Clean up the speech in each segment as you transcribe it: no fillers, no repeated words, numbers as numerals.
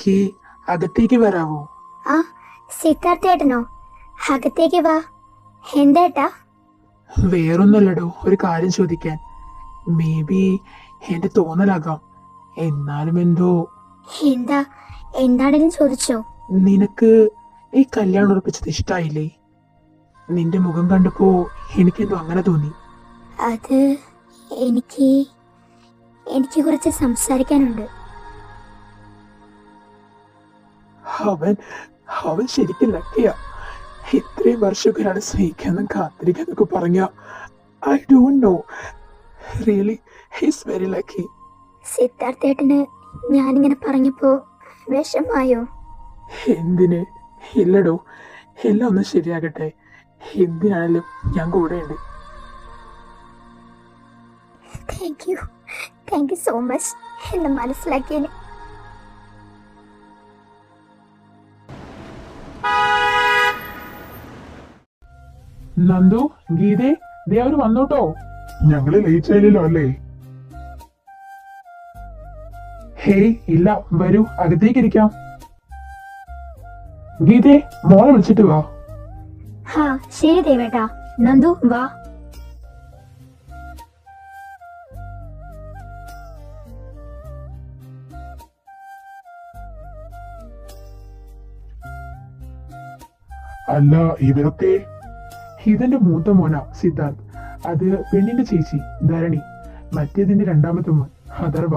എനിക്ക് അകത്തേക്ക് വരാവോ? ആ സിദ്ധാർത്ഥേട്ടനോ? അകത്തേക്ക് വാ. എന്തേട്ടാ? വേറൊന്നുമല്ലടോ, ഒരു കാര്യം ചോദിക്കാൻ. മേ ബി എന്റെ തോന്നലാകാം, എന്നാലും എന്തോ. എന്താ? എന്താണെങ്കിലും ചോദിച്ചോ. നിനക്ക് ഈ കല്യാണം ഉറപ്പിച്ചത് ഇഷ്ടായില്ലേ? നിന്റെ മുഖം കണ്ടപ്പോ എനിക്കെന്തോ അങ്ങനെ തോന്നി. അത് എനിക്ക് എനിക്ക് കുറച്ച് സംസാരിക്കാനുണ്ട്. അവൻ അവൻ ശരിക്കും ലക്കിയാ. ഇത്രയും വർഷമൊക്കെ ഒരാളെ സ്നേഹിക്കാനും കാത്തിരിക്കാനൊക്കെ പറഞ്ഞ I don't know, really he's very lucky. സിദ്ധാർത്ഥേട്ടന് ഞാനിങ്ങനെ പറഞ്ഞപ്പോ വിഷമായോ? എന്തിന്? ഇല്ലടോ, എല്ലാം ഒന്ന് ശരിയാകട്ടെ. എന്തിനാണെങ്കിലും ഞാൻ കൂടെയുണ്ട്. താങ്ക് യു സോ മച്ച് എന്നെ മനസ്സിലാക്കിയതിന്. നന്ദു, ഗീതേ, ദേ അവര് വന്നോട്ടോ. ഞങ്ങള് ലേറ്റ് ആയില്ലല്ലോ അല്ലേ? ഹേയ് ഇല്ല, വരൂ, അകത്തേക്ക് ഇരിക്കാം. ഗീതേ, മോളെ വിളിച്ചിട്ട് വാ. ഹാ ശരി ദേവേട്ടാ. നന്ദു വാ. അല്ല, ഇവരൊക്കെ? ഇതെന്റെ മൂത്ത മോന സിദ്ധാർത്ഥ്, അത് പെണ്ണിന്റെ ചേച്ചി ധരണി, മറ്റേതിന്റെ രണ്ടാമത്തെ മോൻ അഥർവ.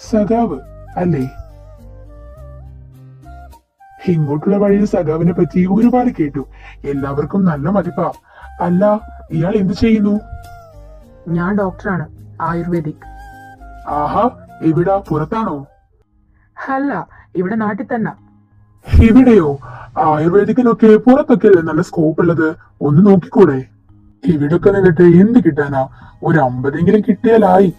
സഖാവ് അല്ലേ? ഇങ്ങോട്ടുള്ള വഴിയിൽ സഖാവിനെ പറ്റി ഒരുപാട് കേട്ടു. എല്ലാവർക്കും നല്ല മതിപ്പാ. അല്ല, ഇയാൾ എന്ത് ചെയ്യുന്നു? ഞാൻ ഡോക്ടറാണ്, ആയുർവേദിക്. ആഹാ, എവിടാ? പുറത്താണോ? അല്ല, ഇവിടെ നാട്ടിൽ തന്നെ. ഇവിടെയോ? ആയുർവേദിക്കിനൊക്കെ പുറത്തൊക്കെ നല്ല സ്കോപ്പ് ഉള്ളത്. ഒന്ന് നോക്കിക്കൂടെ? ഇവിടൊക്കെ നിന്നിട്ട് എന്ത് കിട്ടാനാ? ഒരു 50 കിട്ടിയാലായി.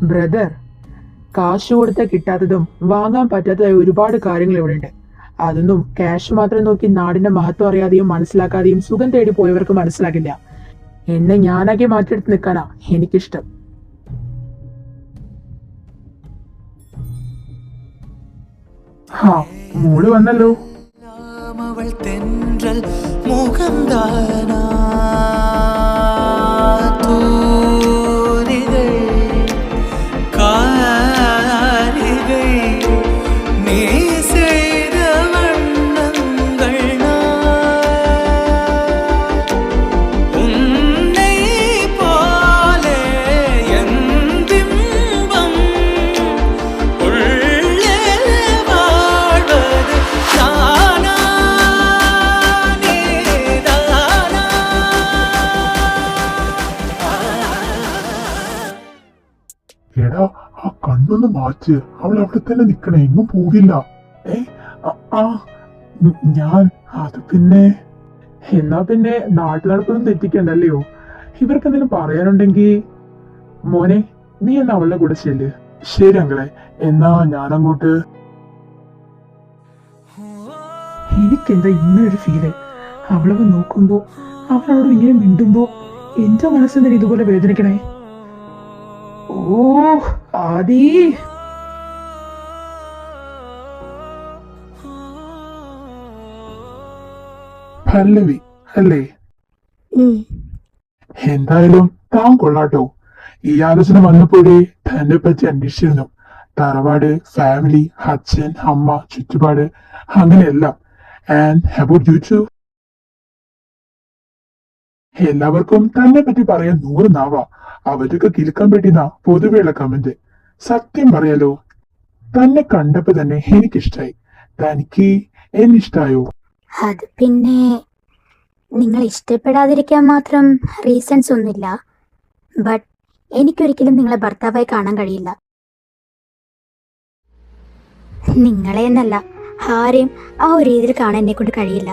ബ്രദർ, കാശ് കൊടുത്താൽ കിട്ടാത്തതും വാങ്ങാൻ പറ്റാത്തതായ ഒരുപാട് കാര്യങ്ങൾ ഇവിടെ ഉണ്ട്. അതൊന്നും ക്യാഷ് മാത്രം നോക്കി നാടിന്റെ മഹത്വം അറിയാതെയും മനസ്സിലാക്കാതെയും സുഖം തേടി പോയവർക്ക് മനസ്സിലാക്കില്ല. എന്നെ ഞാനാക്കി മാറ്റിയെടുത്ത് നിൽക്കാനാ എനിക്കിഷ്ടം. ഹാ, മോള് വന്നല്ലോ. എടാ, ആ കണ്ണൊന്ന് മാറ്റ്. അവൾ അവിടെ തന്നെ നിക്കണേ, എങ്ങും പോകില്ല. ആ ഞാൻ അത് പിന്നെ. എന്നാ പിന്നെ നാട്ടു നടപ്പൊന്നും തെറ്റിക്കണ്ടല്ലയോ. ഇവർക്ക് എന്തെങ്കിലും പറയാനുണ്ടെങ്കിൽ മോനെ, നീ എന്നാ അവളുടെ കൂടെ ചെല്ല്. ശരി അങ്ങളെ, എന്നാ ഞാൻ അങ്ങോട്ട്. എനിക്കെന്താ ഇങ്ങനൊരു ഫീല്. അവളവ നോക്കുമ്പോ, അവളോട് ഇങ്ങനെ മിണ്ടുമ്പോ എന്റെ മനസ്സെന്താ ഇതുപോലെ വേദനിക്കണേ. ഓ ആദി. പല്ലവി അല്ലേ? എന്തായാലും താൻ കൊള്ളാട്ടോ. ഈ ആലോചന വന്നപ്പോഴേ തന്നെ പറ്റി അന്വേഷിച്ചിരുന്നു. തറവാട്, ഫാമിലി, അച്ഛൻ, അമ്മ, ചുറ്റുപാട്, അങ്ങനെയെല്ലാം. And about you too. എല്ലാവർക്കും തന്നെ പറ്റി പറയാൻ 100 നാവാ. അവരൊക്കെ കിലുക്കാൻ പറ്റുന്ന പൊതുവെയുള്ള കമന്റ്. സത്യം പറയാലോ, തന്നെ കണ്ടപ്പോ തന്നെ എനിക്കിഷ്ടായി. തനിക്ക് എന്നിഷ്ടായോ? അത് പിന്നെ നിങ്ങൾ ഇഷ്ടപ്പെടാതിരിക്കാൻ മാത്രം റീസൺസ് ഒന്നുമില്ല. ബട്ട് എനിക്കൊരിക്കലും നിങ്ങളെ ഭർത്താവായി കാണാൻ കഴിയില്ല. നിങ്ങളെ എന്നല്ല, ആരെയും ആ ഒരു രീതിയിൽ കാണാൻ എന്നെ കൊണ്ട് കഴിയില്ല.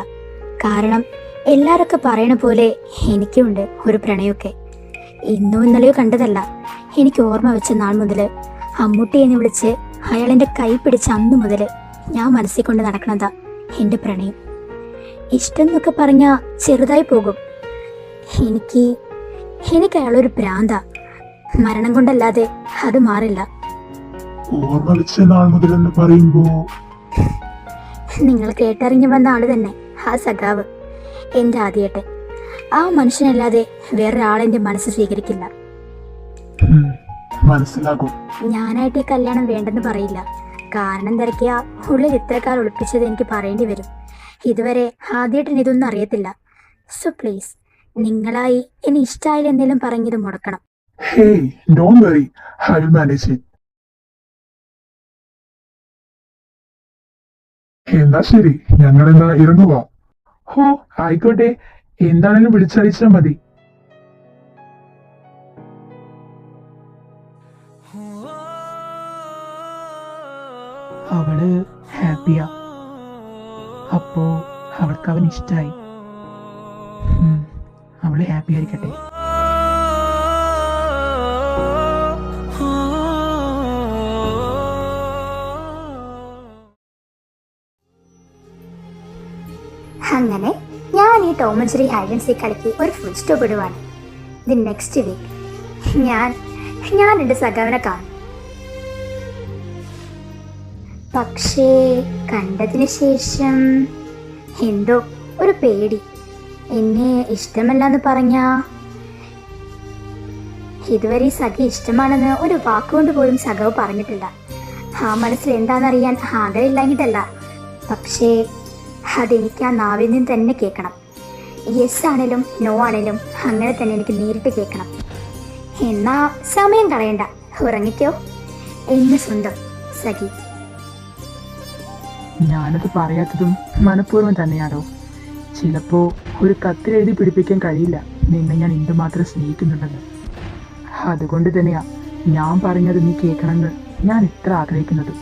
കാരണം എല്ലാവരൊക്കെ പറയണ പോലെ എനിക്കുണ്ട് ഒരു പ്രണയമൊക്കെ. ഇന്നോ ഇന്നലെയോ കണ്ടതല്ല. എനിക്ക് ഓർമ്മ വെച്ച നാൾ മുതൽ അമ്മൂട്ടി എന്ന് വിളിച്ച് അയാൾ എൻ്റെ കൈ പിടിച്ച അന്ന് മുതൽ ഞാൻ മനസ്സിൽ കൊണ്ട് നടക്കണതാ എൻ്റെ പ്രണയം. ഇഷ്ടം എന്നൊക്കെ പറഞ്ഞാൽ ചെറുതായി പോകും. എനിക്ക് അയാളൊരു ഭ്രാന്ത. മരണം കൊണ്ടല്ലാതെ അത് മാറില്ല. ഓർമ്മ വെച്ച നാൾ മുതലെന്ന് പറയുമ്പോ നിങ്ങൾ കേട്ടറിഞ്ഞു വന്ന ആള് തന്നെ, ആ സഖാവ്, എൻ്റെ ആദ്യേട്ടൻ. ആ മനുഷ്യനല്ലാതെ വേറൊരാളെൻ്റെ മനസ്സ് സ്വീകരിക്കില്ല. ഉം, മനസ്സിലാകും. ഞാനായിട്ട് ഈ കല്യാണം വേണ്ടെന്ന് പറയില്ല. കാരണം തിരക്കിയ ഉള്ളിൽ ഇത്രക്കാർ ഒളിപ്പിച്ചത് എനിക്ക് പറയേണ്ടി വരും. ഇതുവരെ ആദ്യേട്ടൻ ഇതൊന്നും അറിയത്തില്ല. സോ പ്ലീസ്, നിങ്ങളായി ഇനി ഇഷ്ടമായാലും എന്തെങ്കിലും പറഞ്ഞത് മുടക്കണം. Hey, don't worry, I will manage it. എന്നാ ശരി, ഞങ്ങളെന്നാ ഇറങ്ങുക. ഹോ, ആയിക്കോട്ടെ, എന്താണേലും വിളിച്ചറിയിച്ചാൽ മതി. അവള് ഹാപ്പിയാ. അപ്പോ അവൾക്ക് അവൻ ഇഷ്ടായി. അവള് ഹാപ്പി ആയിരിക്കട്ടെ. അങ്ങനെ ഞാൻ ഈ Tom and Jerry hide and seek കളിക്ക് ഒരു ഫുൾ സ്റ്റോപ്പ് ഇടുവാണ്. ദി നെക്സ്റ്റ് വീക്ക് ഞാൻ എൻ്റെ സഖാവിനെ കാണും. പക്ഷേ കണ്ടതിന് ശേഷം എന്തോ ഒരു പേടി. എന്നെ ഇഷ്ടമല്ലെന്ന് പറഞ്ഞ ഇതുവരെ ഈ സഖി ഇഷ്ടമാണെന്ന് ഒരു വാക്കുകൊണ്ട് പോലും സഖാവ് പറഞ്ഞിട്ടില്ല. ആ മനസ്സിൽ എന്താണെന്നറിയാൻ ആഗ്രഹമില്ലാഞ്ഞിട്ടല്ല, പക്ഷേ അതെനിക്ക് ആ നാവിൽ നിന്ന് തന്നെ കേൾക്കണം. യെസ് ആണേലും നോ ആണേലും അങ്ങനെ തന്നെ എനിക്ക് നേരിട്ട് കേൾക്കണം. എന്നാ സമയം കളയണ്ട, ഉറങ്ങിക്കോ, എന്ന് സ്വന്തം സഖി. ഞാനത് പറയാത്തതും മനഃപൂർവ്വം തന്നെയാണോ? ചിലപ്പോ ഒരു കത്തിലെഴുതി പിടിപ്പിക്കാൻ കഴിയില്ല നിന്നെ ഞാൻ എന്തുമാത്രം സ്നേഹിക്കുന്നുണ്ടെന്ന്. അതുകൊണ്ട് തന്നെയാ ഞാൻ പറഞ്ഞത് നീ കേൾക്കണമെന്ന് ഞാൻ ഇത്ര ആഗ്രഹിക്കുന്നത്.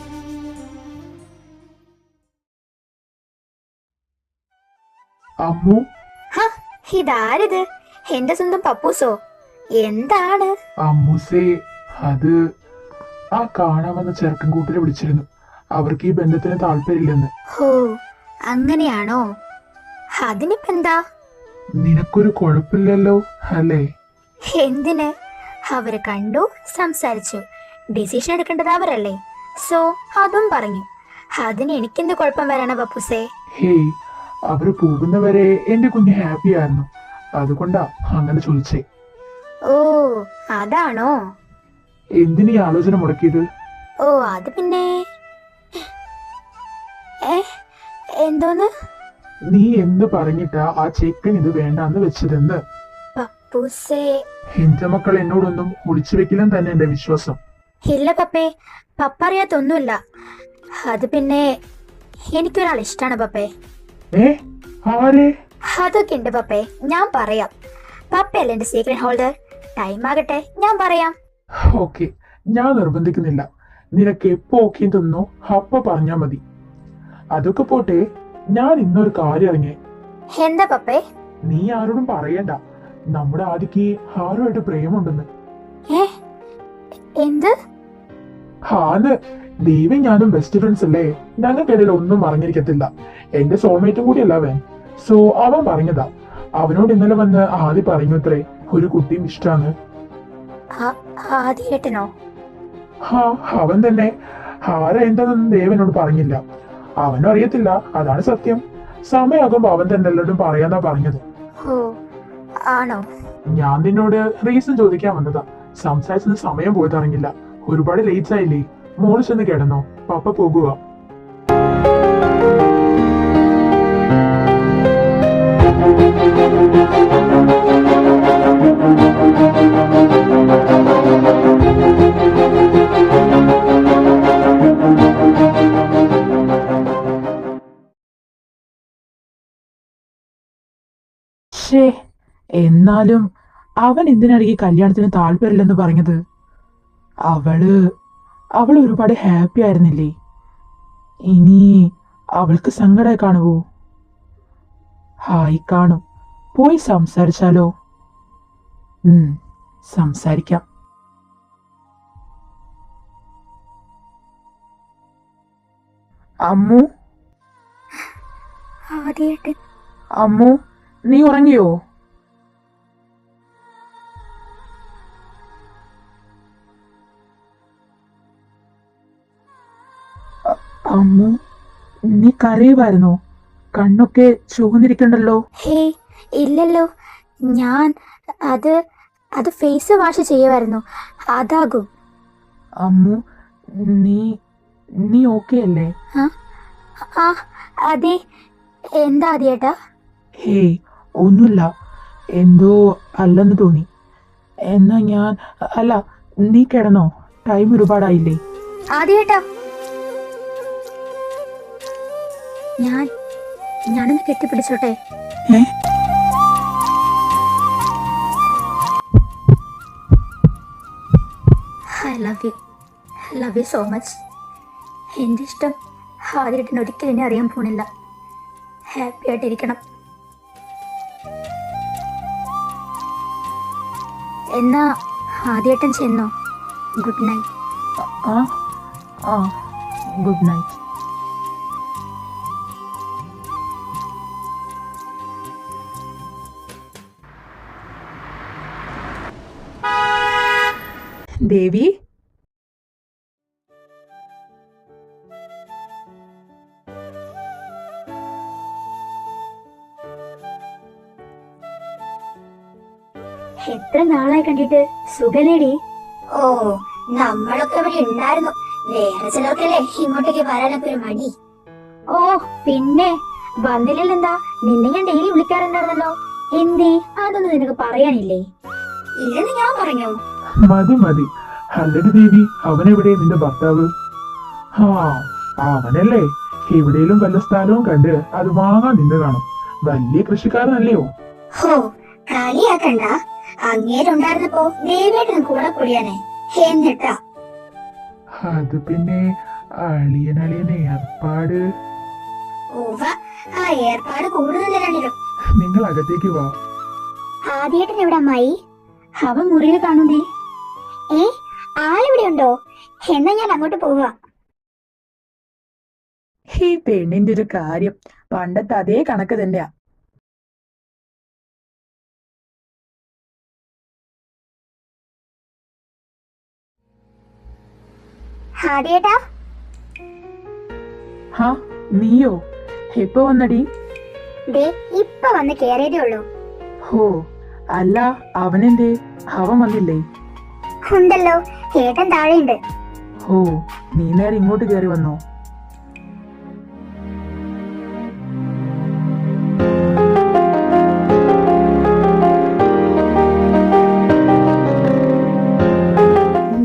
അമ്മു, ഇതാരിത്? എന്റെ സ്വന്തം പപ്പൂസോ? എന്താണ്? അമ്മൂസേ, അത് ആ കാണാൻ വന്ന ചെറുക്കൻ കൂട്ടിനെ വിളിച്ചിരുന്നു. അവർക്ക് ഈ ബന്ധത്തിന് താല്പര്യമില്ലെന്ന്. ഹോ, അങ്ങനെയാണോ? അതിനിപ്പെന്താ? നിനക്കൊരു കുഴപ്പമില്ലല്ലോ അല്ലേ? എന്തിന്? അവര് കണ്ടു, സംസാരിച്ചു, ഡിസിഷൻ എടുക്കേണ്ടത് അവരല്ലേ. സോ അതും പറഞ്ഞു. അതിന് എനിക്കെന്ത് കുഴപ്പം വരണ പപ്പൂസേ? ഹേയ്, അവര് പോകുന്നവരെ എന്റെ കുഞ്ഞ് ഹാപ്പി ആയിരുന്നു. അതുകൊണ്ടാ അങ്ങനെ ചോദിച്ചേ. ഓ, അതാണോ? എന്തിനീ ആലോചന മുടക്കിയത്? ഓ, അത് പിന്നെ എന്തോന്ന്? നീ എന്ത് പറഞ്ഞിട്ടാ ആ ചെക്കൻ ഇത് വേണ്ടാന്ന് വെച്ചതെന്ന്? പപ്പൂസേ, എന്റെ മക്കൾ എന്നോടൊന്നും ഒളിച്ചു വെക്കില്ലെന്ന് തന്നെ എന്റെ വിശ്വാസം. ഇല്ല പപ്പേ, പപ്പ അറിയാത്തൊന്നുമില്ല. അത് പിന്നെ എനിക്കൊരാൾ ഇഷ്ടാണ് പപ്പേ. ഏ, ആരെ? അതൊക്കെ ഉണ്ട് പപ്പേ, ഞാൻ പറയാം. പപ്പയല്ലേ എന്റെ സീക്രട്ട് ഹോൾഡർ. ടൈം ആകട്ടെ, ഞാൻ പറയാം. ഓക്കെ, ഞാൻ നിർബന്ധിക്കുന്നില്ല. നിനക്ക് എപ്പോ ഓക്കെ തന്നോ അപ്പൊ പറഞ്ഞാ മതി. അതൊക്കെ പോട്ടെ, ഞാൻ ഇന്നൊരു കാര്യം അറിഞ്ഞേ. എന്താ പപ്പേ? നീ ആരോടും പറയണ്ട, നമ്മുടെ ആദിക്ക് ആരുമായിട്ട് പ്രേമുണ്ടെന്ന്. എന്ത്? ഹാന്ന്, ദീപും ഞാനും ബെസ്റ്റ് ഫ്രണ്ട്സ് അല്ലേ? ഞങ്ങൾക്കിടയിൽ ഒന്നും പറഞ്ഞിരിക്കത്തില്ല. എന്റെ സോൾമേറ്റും കൂടിയല്ല അവൻ. സോ അവൻ പറഞ്ഞതാ. അവനോട് ഇന്നലെ വന്ന് ആദ്യം പറഞ്ഞു അത്രേ ഒരു കുട്ടിയും ഇഷ്ടാണ്. ആദ്യേട്ടനോ? ഹാ, അവൻ തന്നെ. ആരാ എന്താണെന്ന് ദേവനോട് പറഞ്ഞില്ല. അവനും അറിയത്തില്ല, അതാണ് സത്യം. സമയമാകുമ്പോ അവൻ തന്നെ എല്ലാവരും പറയാന്നാ പറഞ്ഞത്. ഓ, ആണോ? ഞാൻ നിന്നോട് റീസൺ ചോദിക്കാൻ വന്നതാ. സംസാരിച്ചത് സമയം പോയതറിഞ്ഞില്ല. ഒരുപാട് ലേറ്റ് ആയില്ലേ? മോള് ചെന്ന് കിടന്നോ, പപ്പ പോകുക. എന്നാലും അവൻ എന്തിനാണ് ഈ കല്യാണത്തിന് താല്പര്യമില്ലെന്ന് പറഞ്ഞത്? അവൾ ഒരുപാട് ഹാപ്പി ആയിരുന്നില്ലേ? ഇനി അവൾക്ക് സങ്കടമായി കാണുവോ? ഹായ്, കാണും. പോയി സംസാരിച്ചാലോ? സംസാരിക്കാം. അമ്മു, ആദ്യേട്ടൻ. അമ്മു, നീ ഉറങ്ങിയോ? അമ്മു, നീ കരയുമായിരുന്നോ? കണ്ണൊക്കെ ചുവന്നിരിക്കണ്ടല്ലോ. ഹേയ് ഇല്ലല്ലോ, ഞാൻ അത് അത് ഫേസ് വാഷ് ചെയ്യുമായിരുന്നു, അതാകും. അമ്മു, നീ നീ ഓക്കെ അല്ലേ? ആ അതെ, എന്താ ആദ്യേട്ടാ? ഹേയ്, ഒന്നുമില്ല. എന്തോ അല്ലെന്ന് തോന്നി. എന്നാ ഞാൻ അല്ല, നീ കിടന്നോ? ടൈം ഒരുപാടായില്ലേ? ആദ്യേട്ടാ, ഞാനൊന്ന് കെട്ടിപ്പിടിച്ചോട്ടെ? ഏ? I love you so much. എൻ്റെ ഇഷ്ടം ആദ്യേട്ടന് ഒരിക്കലും എന്നെ അറിയാൻ പോണില്ല. ഹാപ്പി ആയിട്ടിരിക്കണം. എന്നാ ആദ്യേട്ടൻ ചെന്നോ? Good night. ആ ആ ഗുഡ് നൈറ്റ്. ദേവി, എത്ര നാളായി കണ്ടിട്ട്, സുഖലേടി? ഓ, നമ്മളൊക്കെ ഇവിടെ ഉണ്ടായിരുന്നു. വേറെ ചിലർക്കല്ലേ ഇങ്ങോട്ടേക്ക് വരാനൊക്കെ ഒരു മടി. ഓ പിന്നെ വന്നില്ലെന്താ? നിന്നെ ഞാൻ ഡെയിലി വിളിക്കാറുണ്ടായിരുന്നല്ലോ. എന്തേ, അതൊന്നും നിനക്ക് പറയാനില്ലേ? ഇല്ലെന്ന് ഞാൻ പറഞ്ഞു. മതി മതി. അല്ലടി ദേവി, അവനെവിടെ നിന്റെ ഭർത്താവ്? ആ, അവനല്ലേ എവിടെയും വല്ല സ്ഥലവും കണ്ട് അത് വാങ്ങാൻ നിന്ന് കാണും. വലിയ കൃഷിക്കാരനല്ലയോ? ഹോ, കളിയാക്കണ്ട. അങ്ങേരുണ്ടായിരുന്നപ്പോ ദേവിയായിട്ട് കൂടെ കൂടിയാനെ. എന്നിട്ടാ? അത് പിന്നെ അളിയൻ ഏർപ്പാട്. ആ ഏർപ്പാട് കൂടുതൽ രണ്ടിലും. നിങ്ങൾ അകത്തേക്ക് വാ. ആദ്യേട്ടൻ എവിടെ അമ്മായി? അവൻ മുറിയിൽ കാണുന്നേ. ആളിവിടെ ഉണ്ടോ? എന്നാ ഞാൻ അങ്ങോട്ട് പോവാ. ഈ പെണ്ണിന്റെ ഒരു കാര്യം പണ്ടത്തെ അതേ കണക്ക് തന്നെയാ. ആദ്യേട്ടാ, ഹാ, നീയോ? എപ്പോ വന്നടി? ഇപ്പൊ വന്ന് കേറിയതേ ഉള്ളൂ. ഹോ, അല്ല, അവനെന്തേ? അവൻ വന്നില്ലേ? ഉണ്ടല്ലോ, ഏട്ടൻ താഴെയുണ്ട്. ഹോ, നീ നേരെ ഇങ്ങോട്ട് കയറി വന്നോ?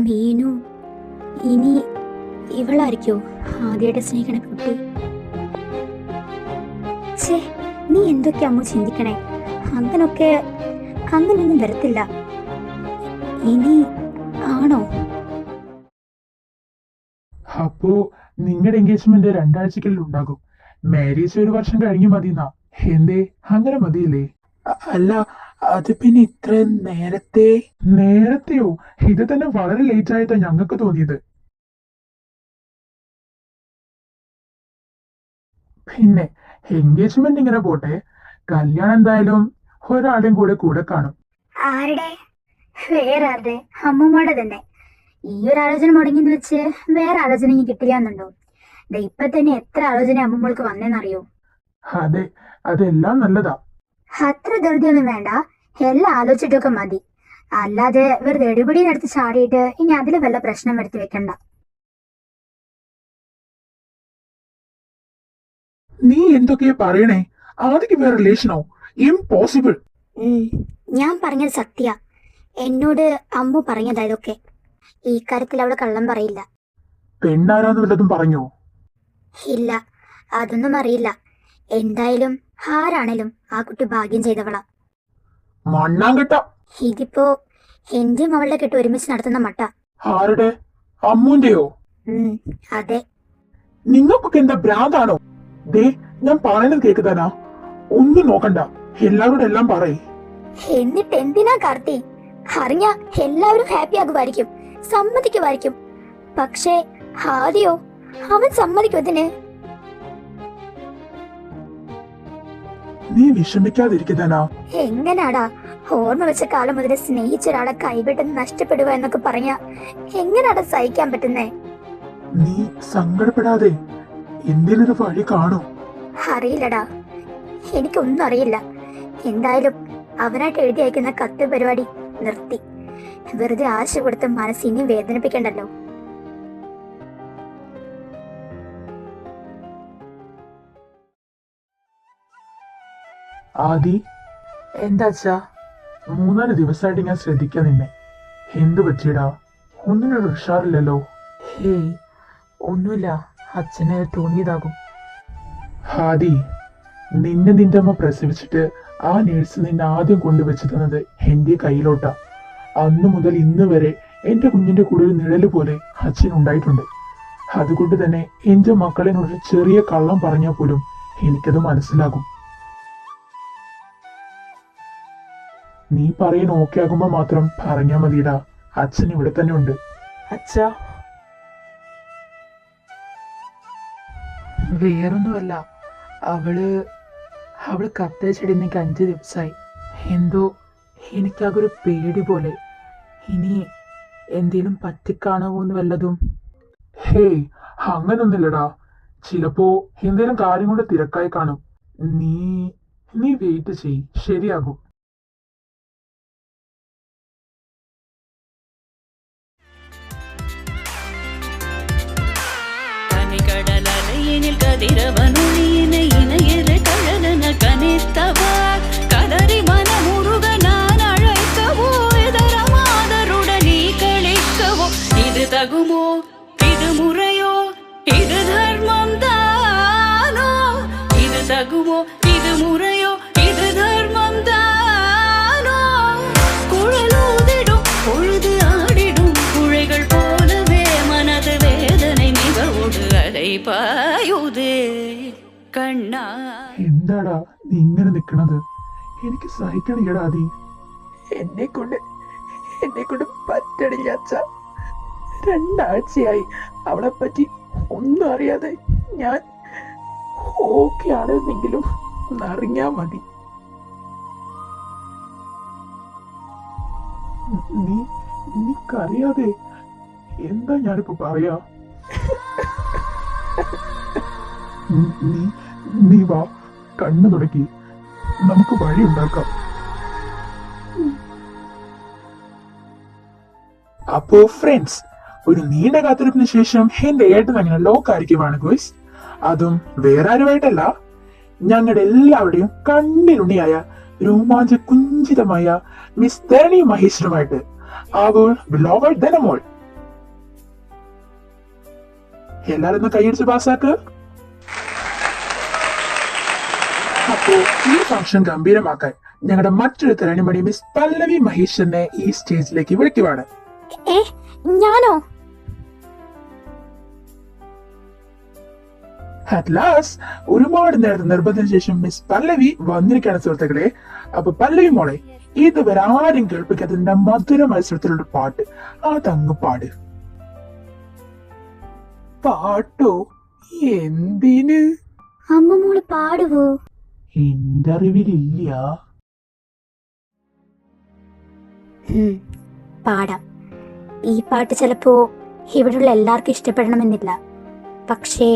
മീനു ഇനി ഇവളായിരിക്കോ ആദ്യമായിട്ട് സ്നേഹിക്കണ കുട്ടി? ഛേ, നീ എന്തൊക്കെ അമ്മ ചിന്തിക്കണേ? അങ്ങനൊന്നും വരത്തില്ല. ഇനി ആണോ? അപ്പോ നിങ്ങളുടെ എൻഗേജ്മെന്റ് 2 ആഴ്ചക്കുള്ളിൽ ഉണ്ടാകും. മാരേജ് 1 വർഷം കഴിഞ്ഞു മതിന്നാ. എന്തേ, അങ്ങനെ മതിയില്ലേ? അല്ല, അത് പിന്നെ ഇത്ര നേരത്തെ? നേരത്തെയോ? ഇത് തന്നെ വളരെ ലേറ്റ് ആയിട്ടാ ഞങ്ങൾക്ക് തോന്നിയത്. പിന്നെ എൻഗേജ്മെന്റ് ഇങ്ങനെ പോട്ടെ, കല്യാണം എന്തായാലും ഒരാളും കൂടെ കാണും. ആരുടെ? വേറെ ആരുടെ? അമ്മൂമ്മയുടെ തന്നെ. ഈ ഒരു ആലോചന മുടങ്ങിന്ന് വെച്ച് വേറെ ആലോചന ഇനി കിട്ടില്ലാന്നുണ്ടോ? ഇപ്പൊ തന്നെ എത്ര ആലോചന അമ്മൂമ്മൾക്ക് വന്നേന്നറിയോ? അതെ, അതെല്ലാം നല്ലതാ. അത്ര ധൃതിയൊന്നും വേണ്ട. എല്ലാം ആലോചിച്ചിട്ടൊക്കെ മതി. അല്ലാതെ വെറുതെ എടുപിടിയെടുത്ത് ചാടിയിട്ട് ഇനി അതിൽ വല്ല പ്രശ്നം വരുത്തി വെക്കണ്ട. നീ എന്തൊക്കെയാ പറയണേ? ആദ്യക്ക് വേറെ റിലേഷനോ? ഇംപോസിബിൾ. ഞാൻ പറഞ്ഞത് സത്യ. എന്നോട് അമ്മു പറഞ്ഞതാ ഇതൊക്കെ. ഈ കാര്യത്തിൽ അവള് കള്ളം പറയില്ല. പെണ്ണാരാന്ന് വല്ലതും പറഞ്ഞോ? ഇല്ല, അതൊന്നും അറിയില്ല. എന്തായാലും ആരാണേലും ആ കുട്ടി ഭാഗ്യം ചെയ്തവളാ. മണ്ണാങ്കട്ട. ഇതിപ്പോ എന്റെയും അവളുടെ കെട്ട് ഒരുമിച്ച് നടത്തുന്ന മട്ട. ആരുടെ? അമ്മൂന്റെയോ? അതെ. നിങ്ങൾക്കൊക്കെ എന്താ ഭ്രാന്താണോ? ദേ, ഞാൻ പറയുന്നത് കേക്കുതാനാ. ഒന്നും നോക്കണ്ട, എല്ലാവരോടും എല്ലാം പറയേ. എന്നിട്ട് എന്തിനാ കാർത്തി? അറിഞ്ഞ എല്ലാവരും ഹാപ്പി ആകുമായിരിക്കും, സമ്മതിക്കുമായിരിക്കും. പക്ഷേ ആദ്യോ അവൻ സമ്മതിക്കും ഇതിന്? നീ വിഷമിക്കാതിരിക്കുതാനാ. എങ്ങനാടാ ഓർമ്മ വെച്ച കാലം മുതൽ സ്നേഹിച്ച ഒരാളെ കൈവിട്ടെന്ന് നഷ്ടപ്പെടുക എന്നൊക്കെ പറഞ്ഞ എങ്ങനാടാ സഹിക്കാൻ പറ്റുന്നേ? നീ സങ്കടപ്പെടാതെ. എന്തേലും ഒരു വഴി കാണും. അറിയില്ലടാ, എനിക്കൊന്നും അറിയില്ല. എന്തായാലും അവനായിട്ട് എഴുതി അയക്കുന്ന കത്ത് പരിപാടി നിർത്തി. വെറുതെ ആശ കൊടുത്ത് മനസ്സിനെയും വേദനിപ്പിക്കണ്ടല്ലോ. ആദി, എന്താച്ചാ? 3-4 ദിവസമായിട്ട് ഞാൻ ശ്രദ്ധിക്കാൻ നിന്നെ. എന്തു പറ്റിയടാ? ഒന്നിനൊരു ഉഷാറില്ലല്ലോ. ഹേയ്, ഒന്നുമില്ല. അച്ഛനെ തോന്നിയതാകും. ഹാദി, നിന്നെ നിന്റെ അമ്മ പ്രസവിച്ചിട്ട് ആ നേഴ്സ് നിന്നെ ആദ്യം കൊണ്ടുവച്ച് തന്നത് എന്റെ കയ്യിലോട്ടാ. അന്നു മുതൽ ഇന്ന് വരെ എന്റെ കുഞ്ഞിന്റെ കൂടെ ഒരു നിഴല് പോലെ അച്ഛൻ ഉണ്ടായിട്ടുണ്ട്. അതുകൊണ്ട് തന്നെ എന്റെ മക്കളിനോട് ചെറിയ കള്ളം പറഞ്ഞാൽ പോലും എനിക്കത് മനസ്സിലാകും. നീ പറയാൻ ഓക്കെ ആകുമ്പോ മാത്രം പറഞ്ഞാ മതിടാ. അച്ഛൻ ഇവിടെ തന്നെ ഉണ്ട്. അച്ഛാ, വേറൊന്നുമല്ല. അവള് കത്തയച്ചടി എനിക്ക് 5 ദിവസമായി. എന്തോ എനിക്കാകൊരു പേടി പോലെ. ഇനി എന്തേലും പറ്റിക്കാണാവോന്ന് വല്ലതും. ഹേയ്, അങ്ങനൊന്നുമില്ലടാ. ചിലപ്പോ എന്തേലും കാര്യം കൊണ്ട് തിരക്കായി കാണും. നീ വെയിറ്റ് ചെയ്, ശരിയാകും. കടലലയിനിൽ കതിരവനുളിയിന ഇണയരെ കഴലന കനിത്തവാ കലറി മനമുറുക ഞാൻ അഴയ്ക്കവോ എതരമാതരുടൻ നീ കളിക്കവോ. ഇത് തകുമോ? ഇത് മുറയോ? ഇത് ധർമ്മം താനോ? ഇത് തകുമോ? ഇത് മുറയോ? ഇത് ധർമ്മം താനോ? കുഴലൂതിടും പൊഴുത് ആടിടും കുഴകൾ പോലവേ മനത് വേദனை മികവോട് അലൈപായുതേ കണ്ണാ. എന്താടാ നീ ഇങ്ങനെ നിക്കണത്? എനിക്ക് സഹിക്കണില്ലടാ ആദി. എന്നെ കൊണ്ട് പറ്റണില്ല അച്ഛാ. 2 ആഴ്ചയായി അവളെ പറ്റി ഒന്നും അറിയാതെ ഞാൻ ഓക്കെ ആണെന്നെങ്കിലും ഒന്നറിഞ്ഞാ മതി. നീ കരയാതെ. എന്താ ഞാനിപ്പോ പറയാ? നീ വാ, കണ്ണു തുടക്കി, നമുക്ക് വഴി ഉണ്ടാക്കാം. അപ്പോ ഫ്രണ്ട്സ്, ഒരു നീണ്ട കാത്തിരിപ്പിന് ശേഷം എന്റെ ഏട്ടൻ അങ്ങനെ ലോക്കായിരിക്കുവാണ് ഗോയ്സ്. അതും വേറെ ആരുമായിട്ടല്ല, ഞങ്ങളുടെ എല്ലാവരുടെയും കണ്ണിനുണ്ണിയായ രോമാഞ്ച കുഞ്ചിതമായ മിസ് ധരണി മഹേശ്വരുമായിട്ട്. അവൾ ബിലോവഡ് ധനമോൾ. എല്ലാരും ഒന്ന് കൈയടിച്ച് പാസ്സാക്ക്. അപ്പോ ഈ ഫംഗ്ഷൻ ഗംഭീരമാക്കാൻ ഞങ്ങളുടെ മറ്റൊരു തരണിമണി മിസ് പല്ലവി മഹേശ്വരനെ ഈ സ്റ്റേജിലേക്ക് വിളിക്കുവാണ്. ഞാനോ? അറ്റ് ലാസ്റ്റ് ഒരുപാട് നേരത്തെ നിർബന്ധത്തിന് ശേഷം മിസ് പല്ലവി വന്നിരിക്കുകയാണ് സുഹൃത്തുക്കളെ. അപ്പൊ പല്ലവി മോളെ, ഇതുവരെ ആരും കേൾപ്പിക്കാത്ത മധുര മത്സരത്തിലുള്ള പാട്ട് അതങ്ങ് പാട്. പാട്ടോ? എന്തിന്? അമ്മ മോള് പാടുവോ? എന്റെ അറിവിലില്ല. പാടാം. ഈ പാട്ട് ചിലപ്പോ ഇവിടെയുള്ള എല്ലാവർക്കും ഇഷ്ടപ്പെടണമെന്നില്ല. പക്ഷേ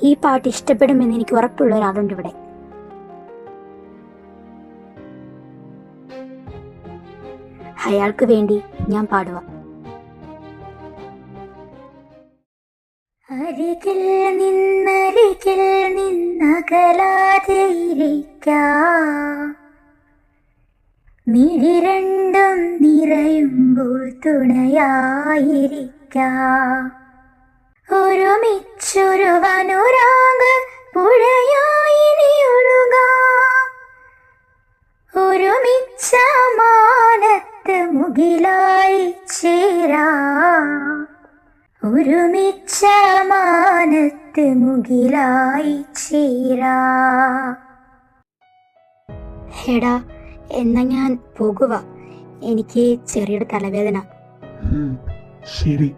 ഈ പാട്ട് ഇഷ്ടപ്പെടുമെന്ന് എനിക്ക് ഉറപ്പുള്ള ഒരാളുണ്ട് ഇവിടെ. അയാൾക്ക് വേണ്ടി ഞാൻ പാടുക. അരികിൽ നിന്നകലാതെ ഇരിക്കാം, മിഴി രണ്ടും നിറയുമ്പോൾ തുണയായിരിക്കാം, ഒരുമിച്ചൊരു വനുരാഗ പുഴയായി നീ ഒഴുകാം, ഒരുമിച്ച മാനത്ത് മുകിലായി ചേരാം, ഒരുമിച്ച മാനത്ത് മുകിലായി ചേരാം. എടാ, എന്നാ ഞാൻ പോകുക. എനിക്ക് ചെറിയൊരു തലവേദന. ശരി.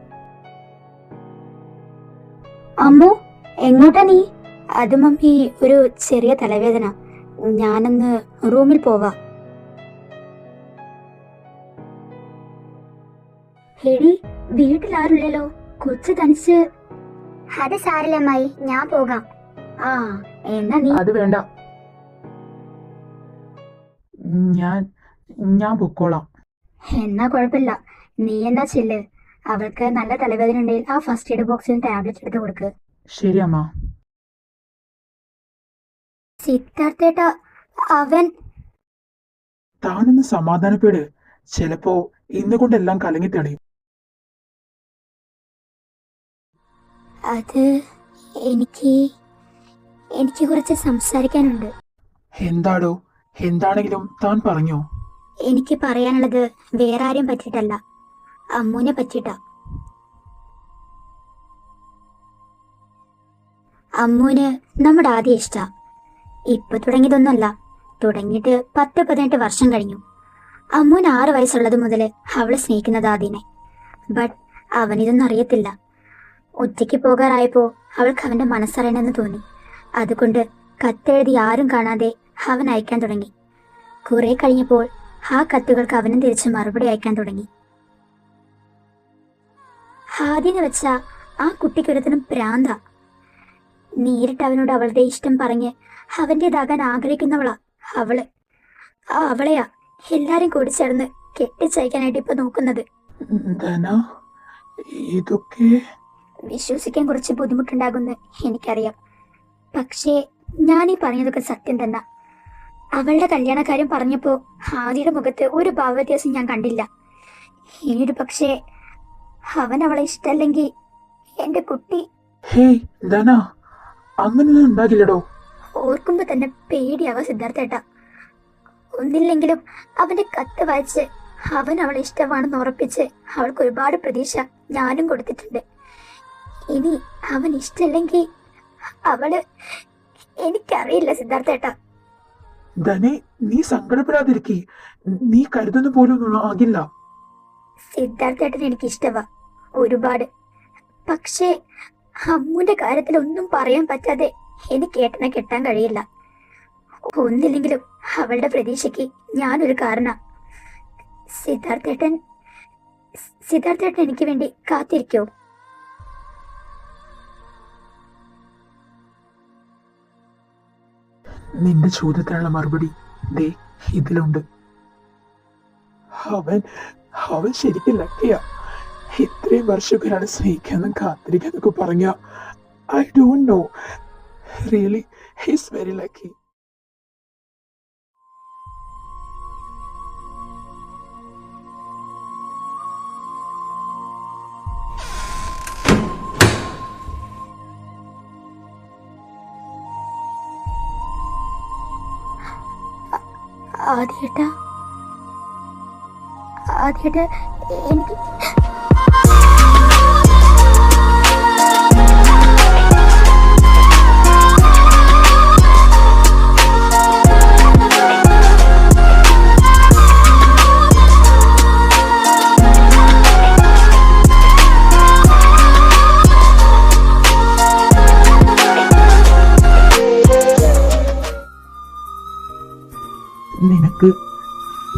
അമ്മു, എങ്ങോട്ടാ നീ? അത് മമ്മി, ഒരു ചെറിയ തലവേദന. ഞാനൊന്ന് റൂമിൽ പോവാ. എടി, വീട്ടിലാരുള്ളല്ലോ, കൊച്ചു തനിച്ച്. അത് സാരില്ല അമ്മായി, ഞാൻ പോകാം. ആ എന്നാ നീ അത് വേണ്ട, ഞാൻ ഞാൻ പൊക്കോളാം. എന്നാ കുഴപ്പമില്ല, നീ എന്നാ ചെല്ല്. അവൾക്ക് നല്ല തലവേദന ഉണ്ടെങ്കിൽ ആ ഫസ്റ്റ് എയ്ഡ് ബോക്സിൽ ടാബ്ലറ്റ് എടുത്ത് കൊടുക്ക്. ശരി അമ്മ. സിദ്ധാർത്ഥേട്ട, അവൻ താനൊന്ന് സമാധാനപ്പെട്. ചിലപ്പോ ഇന്ന് കൊണ്ടെല്ലാം കലങ്ങി തെളിയും. അത് എനിക്ക് എനിക്ക് കുറച്ച് സംസാരിക്കാനുണ്ട്. എന്താടോ? എന്താണെങ്കിലും താൻ പറഞ്ഞോ. എനിക്ക് പറയാനുള്ളത് വേറെ ആരെയും പറ്റിയിട്ടല്ല, അമ്മൂനെ പറ്റിയിട്ടാ. അമ്മൂന് നമ്മുടെ ആദ്യം ഇഷ്ടാ. ഇപ്പൊ തുടങ്ങിയതൊന്നുമല്ല, തുടങ്ങിയിട്ട് 10-18 വർഷം കഴിഞ്ഞു. അമ്മൂന് 6 വയസ്സുള്ളത് മുതല് അവള് സ്നേഹിക്കുന്നത് ആദ്യനെ. ബട്ട് അവനിതൊന്നും അറിയത്തില്ല. ഒറ്റയ്ക്ക് പോകാറായപ്പോ അവൾക്ക് അവന്റെ മനസ്സറിയണമെന്ന് തോന്നി. അതുകൊണ്ട് കത്തെഴുതി ആരും കാണാതെ അവൻ അയക്കാൻ തുടങ്ങി. കുറെ കഴിഞ്ഞപ്പോൾ ആ കത്തുകൾക്ക് അവനും തിരിച്ച് മറുപടി അയക്കാൻ തുടങ്ങി. ആദ്യം വെച്ച ആ കുട്ടിക്കൊരുത്തനും പ്രാന്ത. നേരിട്ട് അവനോട് അവളുടെ ഇഷ്ടം പറഞ്ഞ് അവൻ്റെതാകാൻ ആഗ്രഹിക്കുന്നവളാ അവള്. ആ അവളെയാ എല്ലാരും കൂടി ചേർന്ന് കെട്ടിച്ചയക്കാനായിട്ട് ഇപ്പൊ നോക്കുന്നത്. ധന, ഇതൊക്കെ വിശ്വസിക്കാൻ കുറച്ച് ബുദ്ധിമുട്ടുണ്ടാകുമെന്ന് എനിക്കറിയാം. പക്ഷേ ഞാൻ ഈ പറഞ്ഞതൊക്കെ സത്യം തന്നെ. അവളുടെ കല്യാണക്കാര്യം പറഞ്ഞപ്പോ ആദിയുടെ മുഖത്ത് ഒരു ഭാവവ്യത്യാസം ഞാൻ കണ്ടില്ല. ഇനിയൊരു പക്ഷേ അവൻ അവളെ ഇഷ്ടല്ലെങ്കിൽ എന്റെ കുട്ടി. ഹേയ് ധന, അങ്ങനെയൊന്നും ഉണ്ടാകില്ലടോ. ഓർക്കുമ്പോ തന്നെ പേടിയാവാ സിദ്ധാർത്ഥേട്ട. ഒന്നില്ലെങ്കിലും അവന്റെ കത്ത് വായിച്ച് അവൻ അവളെ ഇഷ്ടമാണെന്ന് ഉറപ്പിച്ച് അവൾക്ക് ഒരുപാട് പ്രതീക്ഷ ഞാനും കൊടുത്തിട്ടുണ്ട്. ഇനി അവൻ ഇഷ്ടമല്ലെങ്കിൽ അവള്, എനിക്കറിയില്ല സിദ്ധാർത്ഥേട്ട. ധനെ, നീ സങ്കടപ്പെടാതിരിക്കേ. നീ കരുതുന്ന പോലും ആകില്ല. സിദ്ധാർത്ഥേട്ടൻ എനിക്ക് ഇഷ്ടമാ ഒരുപാട്. പക്ഷേ അമ്മുന്റെ കാര്യത്തിൽ ഒന്നും പറയാൻ പറ്റാതെ എനിക്ക് ഏട്ടനെ കെട്ടാൻ കഴിയില്ല. ഒന്നില്ലെങ്കിലും അവളുടെ പ്രതീക്ഷയ്ക്ക് ഞാനൊരു കാരണ. സിദ്ധാർത്ഥേട്ടൻ എനിക്ക് വേണ്ടി കാത്തിരിക്കോ? നിന്റെ ചോദ്യത്തിനുള്ള മറുപടി ദേ ഇതിലുണ്ട്. അവൻ അവൻ ശരിക്കും ലക്കിയാ. ഇത്രയും വർഷമൊക്കെ ഒരാളെ സ്നേഹിക്കാനും കാത്തിരിക്കാനൊക്കെ പറഞ്ഞ I don't know, really he's very lucky. ആദ്യേട്ടാ എനിക്ക്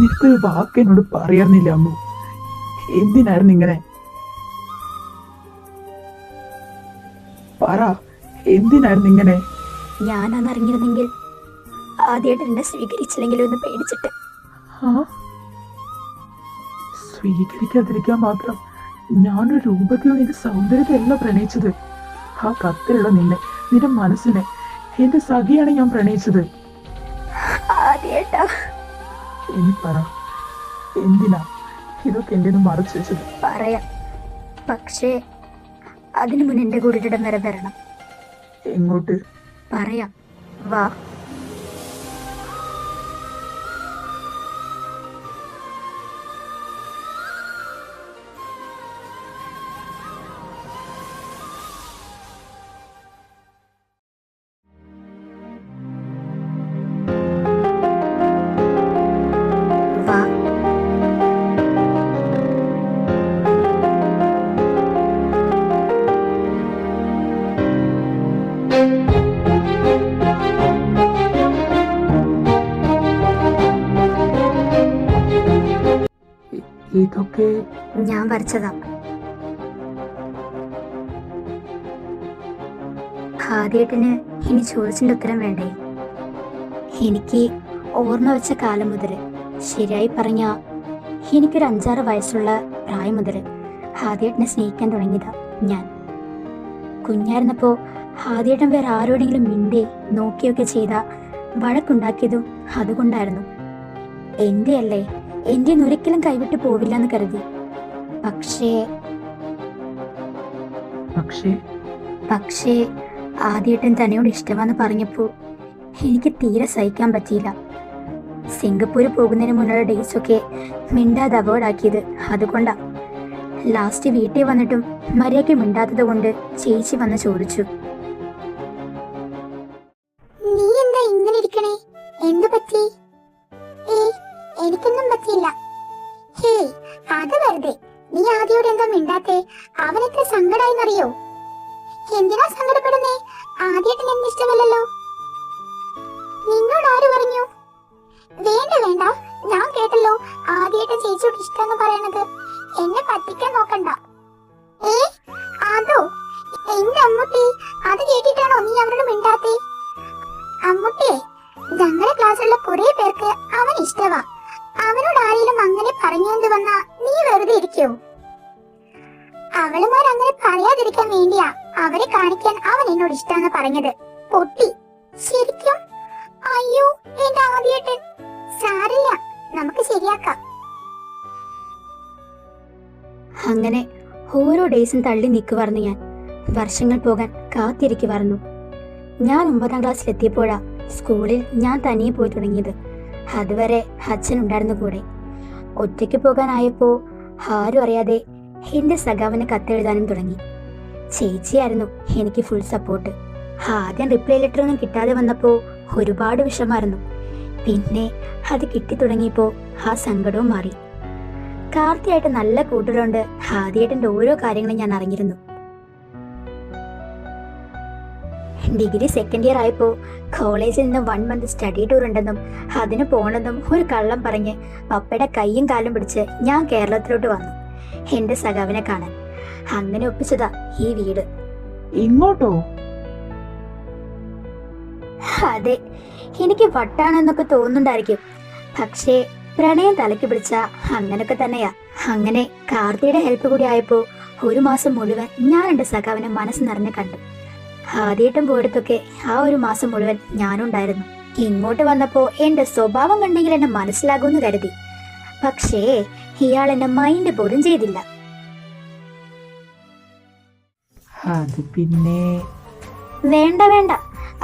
നിനക്കൊരു വാക്ക് എന്നോട് പറയാറുന്നില്ല അമ്മു. എന്തിനായിരുന്നു ഇങ്ങനെ? പറ, എന്തിനായിരുന്നു ഇങ്ങനെ? ഞാനറിഞ്ഞിരുന്നെങ്കിൽ ആദ്യമായിട്ട് എന്നെ സ്വീകരിച്ചില്ലെങ്കിലും ഒന്ന് പേടിച്ചിട്ട്. സ്വീകരിക്കാതിരിക്കാൻ മാത്രം ഞാനൊരു രൂപത്തിലോ നിന്റെ സൗന്ദര്യത്തെയല്ല പ്രണയിച്ചത്. ആ കത്തിലുള്ള നിന്റെ മനസ്സിനെ, എന്റെ സഖിയാണ് ഞാൻ പ്രണയിച്ചത്. ആദ്യേട്ടാ, ഇനി പറ, എന്തിനാ ഇതൊക്കെ എന്തിനും മറച്ചു വെച്ചത്? പറയാം, പക്ഷേ അതിനു മുൻ എന്റെ കൂടെ ഇടം വരെ വരണം. എങ്ങോട്ട്? പറയാം, വാ. ഇതൊക്കെ ഞാൻ വരച്ചതാ. ആദ്യേട്ടന് ഇനി ചോദിച്ചിന്റെ ഉത്തരം വേണ്ടേ? എനിക്ക് ഓർമ്മ വെച്ച കാലം മുതൽ, ശരിയായി പറഞ്ഞ എനിക്കൊരു 5-6 വയസ്സുള്ള പ്രായം മുതൽ ആദ്യേട്ടനെ സ്നേഹിക്കാൻ തുടങ്ങിയതാ ഞാൻ. കുഞ്ഞായിരുന്നപ്പോ ആദ്യേട്ടൻ വേറെ ആരോടെങ്കിലും മിണ്ടേ നോക്കിയൊക്കെ ചെയ്ത വഴക്കുണ്ടാക്കിയതും അതുകൊണ്ടായിരുന്നു. എന്റെ അല്ലേ, എന്റെ ഒരിക്കലും കൈവിട്ട് പോവില്ല എന്ന് കരുതി. പക്ഷേ പക്ഷേ പക്ഷേ ആദ്യേട്ടൻ തന്നോട് ഇഷ്ടമാന്ന് പറഞ്ഞപ്പോ എനിക്ക് തീരെ സഹിക്കാൻ പറ്റിയില്ല. സിംഗപ്പൂര് പോകുന്നതിന് മുന്നുള്ള ഡേയ്സൊക്കെ മിണ്ടാതെ അവോയ്ഡാക്കിയത് അതുകൊണ്ടാ. ലാസ്റ്റ് വീട്ടിൽ വന്നിട്ടും മര്യാദയ്ക്ക് മിണ്ടാത്തത് കൊണ്ട് ചേച്ചി വന്ന് ചോദിച്ചു, നീ എന്താ ഇങ്ങനെ ഇരിക്കണേ? എന്തു പറ്റി? എനിക്കൊന്നും പറ്റിയില്ല. ഹേയ്, അത് വെറുതെ. നീ ആദ്യോട് എന്താ മിണ്ടാത്തെ? അവനെത്ര സങ്കടായിന്നറിയോ? എന്തിനാ സങ്കടപ്പെടുന്നേ? ആദ്യേട്ടന് എന്നെ ഇഷ്ടമല്ലല്ലോ. നിന്നോട് ആര് പറഞ്ഞു? വേണ്ട വേണ്ട, ഞാൻ കേട്ടല്ലോ ആദ്യേട്ടൻ ചേച്ചിയോട് ഇഷ്ടമെന്ന് പറയണത്. എന്നെ പറ്റിക്കാൻ നോക്കണ്ട. അതോ? എന്റെ അമ്മൂട്ടി, അത് കേട്ടിട്ടാണോ നീ അവരോട് മിണ്ടാത്തേ? അമ്മൂട്ടിയെ, ഞങ്ങളുടെ ക്ലാസ്സിലുള്ള കുറെ പേർക്ക് അവൻ ഇഷ്ടവാ. അവനോട് ആരെങ്കിലും അങ്ങനെ പറഞ്ഞുകൊണ്ട് വന്നാ നീ വെറുതെ ഇരിക്കോ? അവളുമാർ അങ്ങനെ പറയാതിരിക്കാൻ വേണ്ടിയാ അവരെ കാണിക്കാൻ അവൻ എന്നോട് ഇഷ്ടാന്ന് പറഞ്ഞത്. പൊട്ടി ശരിക്കും. അയ്യോ എന്റെ ആദ്യേട്ടൻ. സാരില്ല, നമുക്ക് ശരിയാക്കാം. അങ്ങനെ ഓരോ ഡേയ്സും തള്ളി നീക്കുവായിരുന്നു ഞാൻ. വർഷങ്ങൾ പോകാൻ കാത്തിരിക്കുവായിരുന്നു. ഞാൻ 9ാം ക്ലാസ്സിലെത്തിയപ്പോഴാ സ്കൂളിൽ ഞാൻ തനിയെ പോയി തുടങ്ങിയത്. അതുവരെ അച്ഛൻ ഉണ്ടായിരുന്നു കൂടെ. ഒറ്റയ്ക്ക് പോകാനായപ്പോ ആരും അറിയാതെ എന്റെ സഖാവിന് കത്തെഴുതാനും തുടങ്ങി. ചേച്ചിയായിരുന്നു എനിക്ക് ഫുൾ സപ്പോർട്ട്. ആദ്യം റിപ്ലൈ ലെറ്റർ ഒന്നും കിട്ടാതെ വന്നപ്പോ ഒരുപാട് വിഷമായിരുന്നു. പിന്നെ അത് കിട്ടി തുടങ്ങിയപ്പോ ആ സങ്കടവും മാറി. കാർത്തിയായിട്ട് നല്ല കൂട്ടുകൊണ്ട് ആദ്യമായിട്ടെന്റെ ഓരോ കാര്യങ്ങളും ഞാൻ അറിഞ്ഞിരുന്നു. ഡിഗ്രി സെക്കൻഡ് ഇയർ ആയപ്പോ കോളേജിൽ നിന്നും 1 മന്ത് സ്റ്റഡി ടൂർ ഉണ്ടെന്നും അതിന് പോണെന്നും ഒരു കള്ളം പറഞ്ഞ് പപ്പയുടെ കൈയും കാലും പിടിച്ച് ഞാൻ കേരളത്തിലോട്ട് വന്നു എന്റെ സഖാവിനെ കാണാൻ. അങ്ങനെ ഒപ്പിച്ചതാ ഈ വീട്. ഇങ്ങോട്ടോ? അതെ, എനിക്ക് വട്ടാണെന്നൊക്കെ തോന്നുന്നുണ്ടായിരിക്കും. പക്ഷേ പ്രണയം തലയ്ക്ക് പിടിച്ച അങ്ങനൊക്കെ തന്നെയാ. അങ്ങനെ കാർത്തിയുടെ ഹെൽപ്പ് കൂടി ആയപ്പോ 1 മാസം മുഴുവൻ ഞാൻ എന്റെ സഖാവിനെ മനസ്സ് നിറഞ്ഞ് കണ്ടു. ആദ്യമായിട്ടും പോയിടത്തൊക്കെ ആ 1 മാസം മുഴുവൻ ഞാനുണ്ടായിരുന്നു. ഇങ്ങോട്ട് വന്നപ്പോ എന്റെ സ്വഭാവം കണ്ടെങ്കിൽ എന്നെ മനസ്സിലാകുമെന്ന് കരുതി. പക്ഷേ ഇയാൾ എന്നെ മൈൻഡ് പോലും ചെയ്തില്ല. അത് പിന്നെ വേണ്ട വേണ്ട,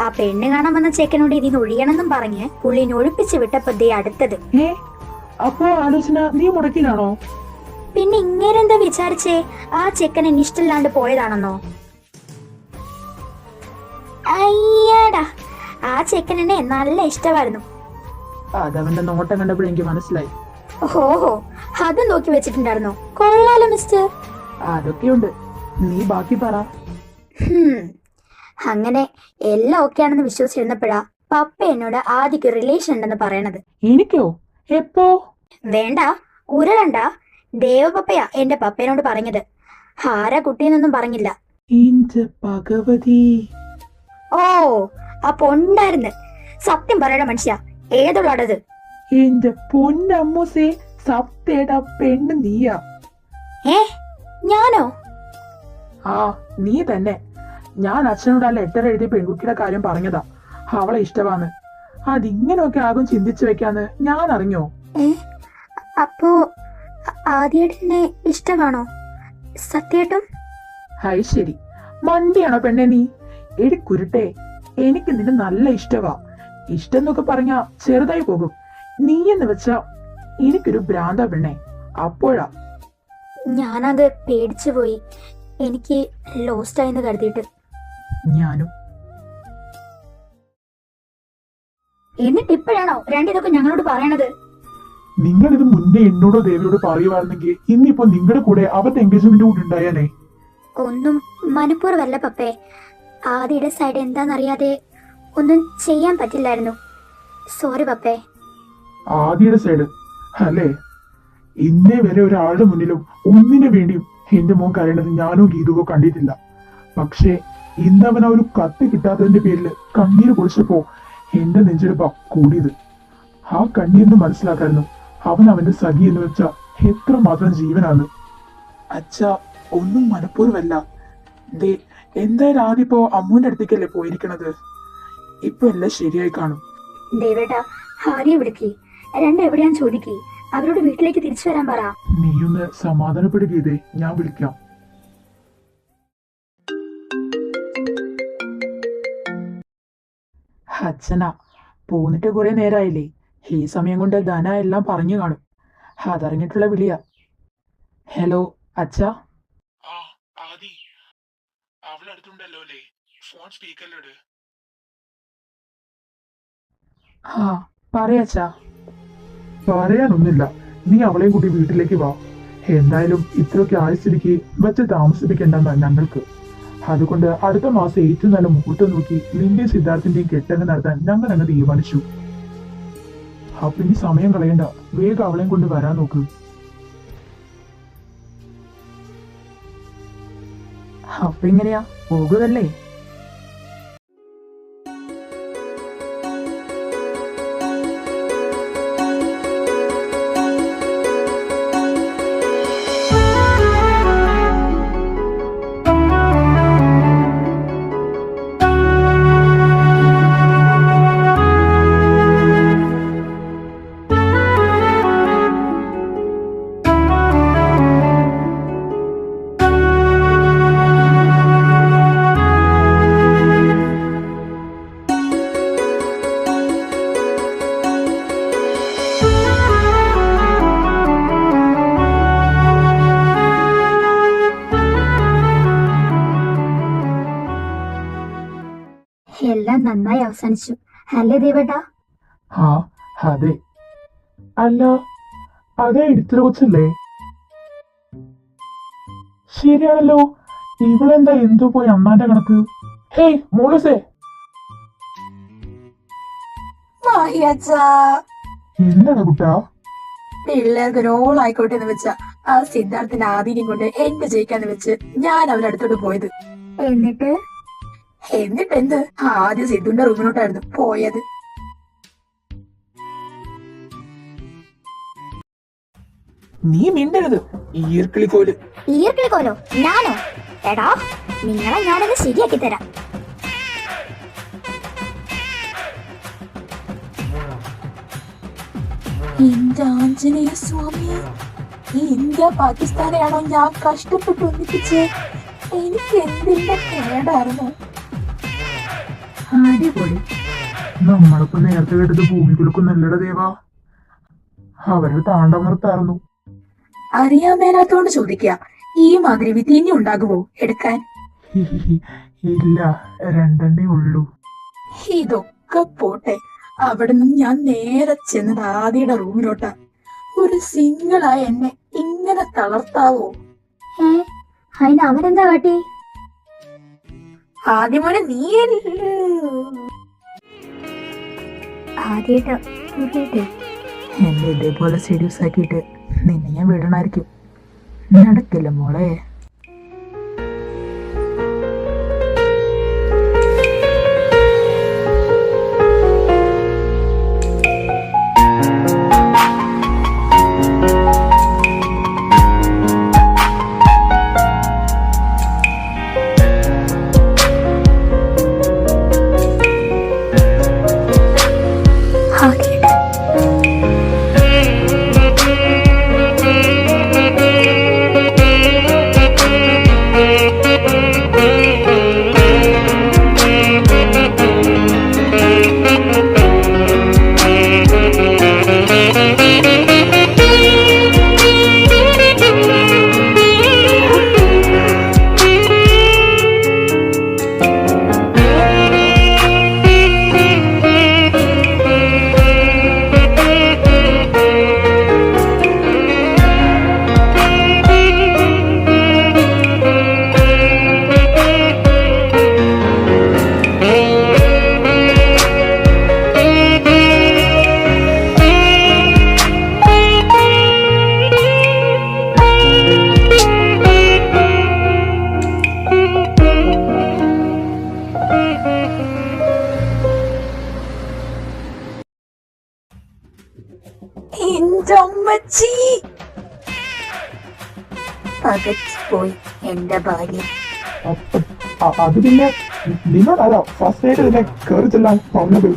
ആ പെണ്ണ് കാണാൻ വന്ന ചെക്കനോട് ഇതിന് ഒഴിയണമെന്നും പറഞ്ഞ് പുള്ളിനെ ഒഴിപ്പിച്ച് വിട്ടപ്പോ അടുത്തത്. അപ്പോ ആലോചന നീ മുടക്കിലാണോ? പിന്നെ ഇങ്ങനെന്താ വിചാരിച്ചേ? ആ ചെക്കൻ എന്നെ ഇഷ്ടമില്ലാണ്ട് പോയതാണെന്നോ? അയ്യാടാ, ആ ചെക്കൻ എന്നെ നല്ല ഇഷ്ടമായിരുന്നു. അതവന്റെ നോട്ടം കണ്ടപ്പോൾ എനിക്ക് മനസ്സിലായി. ഓഹോ, അത് നോക്കി വെച്ചിട്ടുണ്ടായിരുന്നോ? കൊള്ളാലോ മിസ്റ്റർ. അതൊക്കെയുണ്ട്, നീ ബാക്കി പറ. അങ്ങനെ എല്ലാം ഓക്കെ ആണെന്ന് വിശ്വസിച്ചിരുന്നപ്പോഴാ പപ്പ എന്നോട് ആദ്യക്ക് റിലേഷൻ ഉണ്ടെന്ന് പറയണത്. എനിക്കോ? എപ്പോ? വേണ്ട, ഉരുളണ്ട. ദേവപപ്പയാ എന്റെ പപ്പേനോട് പറഞ്ഞത്. ആരാ കുട്ടിയെന്നൊന്നും പറഞ്ഞില്ല. എന്റെ ഭഗവതി. ഓ, അപ്പൊ ഉണ്ടായിരുന്നു. സത്യം പറയണ മനുഷ്യ, ഏതുള്ളടത്? എന്റെ പൊന്നമ്മൂസേ, സത്യേടാ പെണ്ണ് നീയാ. ഞാനോ? ആ, നീ തന്നെ. ഞാൻ അച്ഛനോട് ആ ലെറ്റർ എഴുതി പെൺകുട്ടിയുടെ കാര്യം പറഞ്ഞതാ. അവളെ ഇഷ്ടമാന്ന്. അതിങ്ങനെയൊക്കെ ആകും ചിന്തിച്ചു വെക്കാന്ന് ഞാൻ അറിഞ്ഞോ? അപ്പോ ആദ്യേട്ടനെ ഇഷ്ടമാണോ? സത്യേട്ടും? ഹൈ, ശരി. മണ്ടിയാണോ പെണ്ണെ നീ? എടി കുരുട്ടെ, എനിക്ക് നിന്നെ നല്ല ഇഷ്ടവാ. ഇഷ്ടം എന്നൊക്കെ പറഞ്ഞാ ചെറുതായി പോകും. നീ എന്ന് വെച്ചാ എനിക്കൊരു ഭ്രാന്ത പെണ്ണെ. അപ്പോഴാ ഞാനത് പേടിച്ചു പോയി. എനിക്ക് ലോസ്റ്റ് ആയെന്ന് കരുതിയിട്ട്. ഞാനും. എന്നിട്ട് ഇപ്പോഴാണോ രണ്ടിതൊക്കെ ഞങ്ങളോട് പറയണത്? നിങ്ങൾ ഇത് മുന്നേ എന്നോടോ ദേവിയോട് പറയുവായിരുന്നെങ്കിൽ ഇന്നിപ്പോ നിങ്ങളുടെ കൂടെ അവരുടെ എൻഗേജ്മെന്റ് കൂടി ഉണ്ടായാലേ. ഒന്നും മനഃപൂർവ്വമല്ല പപ്പേ. ആദ്യയുടെ സൈഡ് എന്താണെന്നറിയാതെ ഒന്നും ചെയ്യാൻ പറ്റില്ലായിരുന്നു. സോറി പപ്പേ. ആദ്യയുടെ സൈഡ് അല്ലേ? ഇന്നേ വരെ ഒരാളുടെ മുന്നിലും ഒന്നിനു വേണ്ടിയും എന്റെ മോൻ കരയണത് ഞാനോ ഗീതുവോ കണ്ടിട്ടില്ല. പക്ഷേ ഇന്ന് അവൻ ആ ഒരു കത്ത് കിട്ടാത്തതിന്റെ പേരിൽ കണ്ണീര് കുടിച്ചപ്പോ എന്റെ നെഞ്ചെടുപ്പാ കൂടിയത്. ആ കണ്ണീരിന് മനസ്സിലാക്കായിരുന്നു അവൻ അവന്റെ സഖി എന്ന് വെച്ച എത്ര മാത്രം ജീവനാണ്. അച്ഛ, ഒന്നും മനഃപൂർവ്വമല്ല. ദേ, എന്തായാലും ആദ്യം ഇപ്പോ അമ്മൂന്റെ അടുത്തേക്കല്ലേ പോയിരിക്കണത്. ഇപ്പൊ എല്ലാം ശരിയായി കാണും. ദേവേട്ടാ, ആരെയും വിളിക്കേ, രണ്ടെവിടെയാന്ന് ചോദിക്കേ, അവരോട് വീട്ടിലേക്ക് തിരിച്ചു വരാൻ പറ. നീയൊന്ന് സമാധാനപ്പെടുകയതേ, ഞാൻ വിളിക്കാം. അച്ഛനാ, പോന്നിട്ട് കുറെ നേരമായില്ലേ. ഈ സമയം കൊണ്ട് ധന എല്ലാം പറഞ്ഞു കാണും. അതറിഞ്ഞിട്ടുള്ള വിളിയാ. ഹലോ അച്ഛാ. ആ, പറയാച്ചാ. പറയാനൊന്നുമില്ല, നീ അവളെയും കൂട്ടി വീട്ടിലേക്ക് വാ. എന്തായാലും ഇത്രയൊക്കെ ആയ സ്ഥിതിക്ക് വെച്ച് താമസിപ്പിക്കണ്ടെന്ന ഞങ്ങൾക്ക്. അതുകൊണ്ട് അടുത്ത മാസം ഏറ്റവും നല്ല മുഹൂർത്തം നോക്കി നിന്റെയും സിദ്ധാർത്ഥിന്റെയും കെട്ടങ്ങ് നടത്താൻ ഞങ്ങൾ അങ്ങ് തീരുമാനിച്ചു. അപ്പൊ ഇനി സമയം കളയണ്ട, വേഗം അവളെയും കൊണ്ട് വരാൻ നോക്ക്. അപ്പൊ ഇങ്ങനെയാ, പോകുകല്ലേ? എല്ലാം നന്നായി അവസാനിച്ചു അല്ലേ ദേവേട്ടാ? ആ അതെ. അല്ല, അതേ ഇടത്തിലെ കൊച്ചല്ലേ? ശരിയാണല്ലോ. ഇവളെന്താ എന്തോ പോയി അമ്മാന്റെ കണക്ക്. ഹേയ് മോളസേ, എന്താണ് കുട്ടാ? പിള്ളേർക്ക് റോളായിക്കോട്ടെ എന്ന് വെച്ച ആ സിദ്ധാർത്ഥിന്റെ ആദീനം കൊണ്ട് എന്റെ ജയിക്കാന്ന് വെച്ച് ഞാൻ അവരുടെ അടുത്തോട്ട് പോയത്. എന്നിട്ട് എന്ത്, ആദ്യം സിദ്ധുന്റെ റൂമിലോട്ടായിരുന്നു പോയത്. നീ മിണ്ടരുത്, ഈർക്കിളിക്കോല്. ഈർക്കിളിക്കോലോ? ഞാനോ? എടാ, നിങ്ങളെ ഞാനത് ശരിയാക്കി തരാം. എന്റെ ആഞ്ജനേയ സ്വാമി, ഈ ഇന്ത്യ പാകിസ്ഥാനെയാണോ ഞാൻ കഷ്ടപ്പെട്ട് ഒന്നിപ്പിച്ച്? എനിക്ക് എന്തിന്റെ കേടായിരുന്നു. അടിപൊളി. നമ്മളിപ്പോ നേരത്തെ കേട്ടത് ഭൂമിക്കുലുക്കും നല്ലട ദേവാ. അവരുടെ താണ്ടമർത്തായിരുന്നു. അറിയാൻ മേലാത്തോണ്ട് ചോദിക്കുക, ഈ മാതിരി വിധി ഇനി ഉണ്ടാകുമോ എടുക്കാൻ? ഇല്ല, രണ്ടെണ്ണേ ഉള്ളൂ. ഇതൊക്കെ പോട്ടെ, അവിടെ നിന്ന് ഞാൻ നേരെ ചെന്നത് ആദിയുടെ റൂമിലോട്ടാ. ഒരു സിംഗിളായ എന്നെ ഇങ്ങനെ തളർത്താവോ? അതിന് അവനെന്താ കാട്ടി? ആദ്യമോനെ നീ ആദ്യമായിട്ട് എന്നെ ഇതേപോലെ സീരിയസ് ആക്കിയിട്ട് നിന്നെ ഞാൻ വിടണായിരിക്കും. നടക്കില്ല മോളെ. പകച്ചുപോയി എന്റെ ഭാഗ്യം. അത് പിന്നെ നിന്നോടാരാ ഫസ്റ്റ് ആയിട്ട് ഇതിനെ കയറി ചെല്ലാൻ പറഞ്ഞത്?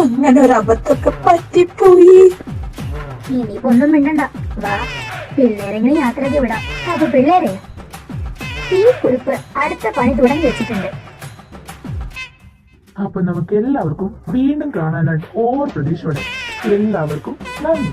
അങ്ങനെ ഒരു അബദ്ധമൊക്കെ പറ്റിപ്പോയി. ഇനിയിപ്പോ ഒന്നും മിണ്ടണ്ട, വാ പിള്ളേരെങ്കിലും യാത്രയ്ക്ക് വിടാം. അപ്പൊ പിള്ളേരെ, ഈ കുറിപ്പ് അടുത്ത പണി തുടങ്ങി വെച്ചിട്ടുണ്ട്. അപ്പൊ നമുക്ക് എല്ലാവർക്കും വീണ്ടും കാണാനായിട്ട് ഓരോ പ്രതീക്ഷയോടെ എല്ലാവർക്കും നന്ദി.